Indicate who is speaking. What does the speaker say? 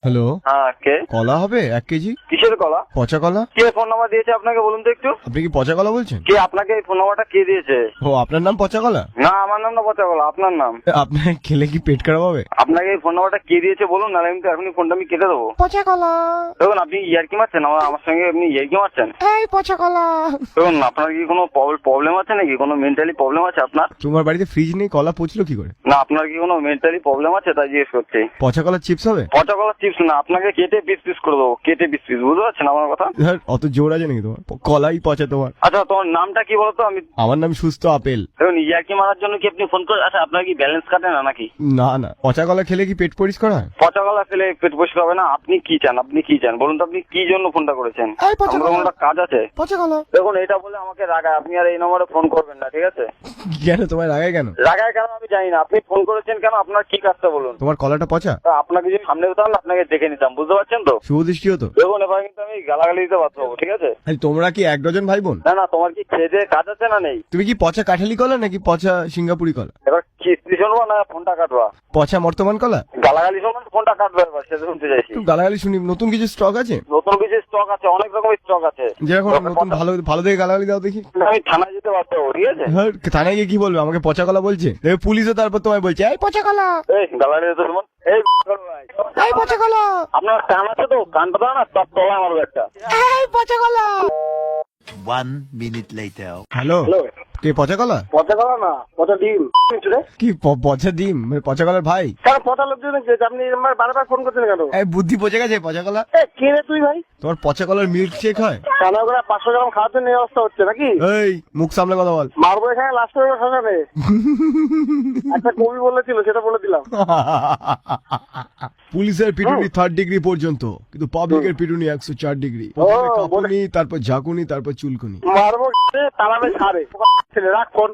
Speaker 1: Hello,
Speaker 2: হ্যাঁ, কে?
Speaker 1: কলা হবে 1 কেজি?
Speaker 2: কিসের কলা?
Speaker 1: পচা কলা?
Speaker 2: কে ফোন নাম্বার দিয়েছে আপনাকে বলুন তো একটু?
Speaker 1: আপনি কি পচা কলা বলছেন?
Speaker 2: কে আপনাকে এই ফোন নাম্বারটা কে দিয়েছে?
Speaker 1: ও, আপনার নাম পচা কলা?
Speaker 2: না, আমার নাম না পচা কলা, আপনার নাম।
Speaker 1: আপনার খেলে কি পেট খারাপ হবে?
Speaker 2: আপনাকে এই ফোন নাম্বারটা কে দিয়েছে বলুন, না আমি তো এখনই ফোনটা আমি কেটে দেবো।
Speaker 1: পচা কলা।
Speaker 2: দেখুন, আপনি ইয়ার্কি মারছেন আমার সঙ্গে, আপনি ইয়ার্কি মারছেন।
Speaker 1: এই পচা কলা।
Speaker 2: দেখুন, আপনার কি কোনো প্রবলেম আছে নাকি? কোনো মেন্টালি প্রবলেম আছে আপনার?
Speaker 1: তোমার বাড়িতে ফ্রিজ নেই, কলা পচলো কি করে?
Speaker 2: না, আপনার কি কোনো মেন্টালি প্রবলেম আছে তাই জিজ্ঞেস করছি।
Speaker 1: পচা কলার চিপস হবে?
Speaker 2: পচা কলা চিপস না, আপনাকে কেটে পিস পিস করে দেবো, কেটে পিস পিস, বুঝতে পারছেন আমার কথা?
Speaker 1: ধর, অত জোর আছে নাকি তোমার? কলাই পচা তোমার।
Speaker 2: আচ্ছা, তোমার নামটা কি বলতো? আমি
Speaker 1: আমার নাম সুস্থ আপেল।
Speaker 2: দেখুন, ইয়ার্কি মারার জন্য কি আপনি ফোন করে? আচ্ছা, আপনার কি ব্যালেন্স কাটে না নাকি?
Speaker 1: না না, পচা কলা খেলে কি পেট পরিষ্কার হয়?
Speaker 2: পচা কলা খেলে পেট পরিষ্কার হবে না? আপনি কি চান? আপনি কি চান বলুন তো? আপনি কি জন্য ফোনটা করেছেন?
Speaker 1: এই পচা
Speaker 2: আমার
Speaker 1: কলা।
Speaker 2: কোনো কাজ আছে?
Speaker 1: পচা কলা।
Speaker 2: দেখুন, এটা বলে আমাকে রাগায়, আপনি আর এই নম্বরে ফোন করবেন না, ঠিক আছে?
Speaker 1: কেন তোমার রাগায় কেন?
Speaker 2: রাগায় কেন আমি জানি না, আপনি ফোন করেছেন কেন? আপনার কি কাজটা বলুন?
Speaker 1: তোমার কলাটা পচা?
Speaker 2: তা আপনাকে যদি সামনে হতাম না, আপনাকে দেখে নিতাম, বুঝতে পারছেন তো?
Speaker 1: শুভ দৃষ্টি হতো।
Speaker 2: দেখুন, এবার কিন্তু আমি গালাগালি দিতে বাধ্য হবো, ঠিক আছে?
Speaker 1: আরে তোমরা কি 1 ডজন ভাই বোন?
Speaker 2: না না, তোমার কি খেয়ে দেয়ে কাজ আছে না নেই?
Speaker 1: তুমি কি পচা কাঠালি কলা নাকি পচা সিঙ্গাপুরি কলা?
Speaker 2: এবার কিস্তি শুনবো না ফোনটা কাটবা?
Speaker 1: পচা বর্তমান কলা?
Speaker 2: গালাগালি শুনবো না ফোনটা কাটবে? এবার সেটা শুনতে চাইছি।
Speaker 1: একটু গালাগালি শুনি। নতুন কিছু স্টক আছে?
Speaker 2: নতুন কিছু স্টক আছে, অনেক রকমের স্টক আছে।
Speaker 1: যেরকম নতুন ভালো ভালো দেখে গালাগালি দাও দেখি।
Speaker 2: আমি থানায় যেতে বাধ্য হবো, ঠিক আছে?
Speaker 1: হ্যাঁ, থানায় গিয়ে কি বলবে? আমাকে পচা কলা বলছে, দেখবে পুলিশও তারপর তোমায় বলছে এই পচা কলা।
Speaker 2: এই গালাগালি দিতে শুনুন। এই ভাই,
Speaker 1: এই পচা কলা।
Speaker 2: আপনার কান আছে তো? কানটা দাও না, তার তলায় মারবো একটা।
Speaker 1: এই পচা কলা।
Speaker 3: 1 minute later.
Speaker 1: হ্যালো,
Speaker 2: হ্যালো,
Speaker 1: কে পচা কলা?
Speaker 2: পচা কলা না, পচা ডিম।
Speaker 1: কি পচা ডিম? মানে পচা কলার ভাই?
Speaker 2: কেন পচা লোক দিয়ে আপনি আমার বারবার ফোন করছেন কেন?
Speaker 1: এই বুদ্ধি পচে গেছে পচা কলা।
Speaker 2: কে রে তুই ভাই?
Speaker 1: তোমার পচা কলার মিল্ক শেক হয়?
Speaker 2: কানা করে 500 গ্রাম খাওয়ার জন্য এই অবস্থা হচ্ছে নাকি?
Speaker 1: এই মুখ সামলে কথা বল।
Speaker 2: মারবো এখানে, লাস্ট করবো শ্মশানে। একটা কবি বলেছিল, সেটা বলে দিলাম।
Speaker 1: পুলিশের পিটুনি 3rd ডিগ্রি পর্যন্ত, কিন্তু পাবলিকের পিটুনি 104 ডিগ্রি। প্রথমে কাঁপুনি, তারপর ঝাঁকুনি, তারপর চুলকুনি।
Speaker 2: মারবো তালাবে ছাড়ে ছেলে, রাখ ফোন।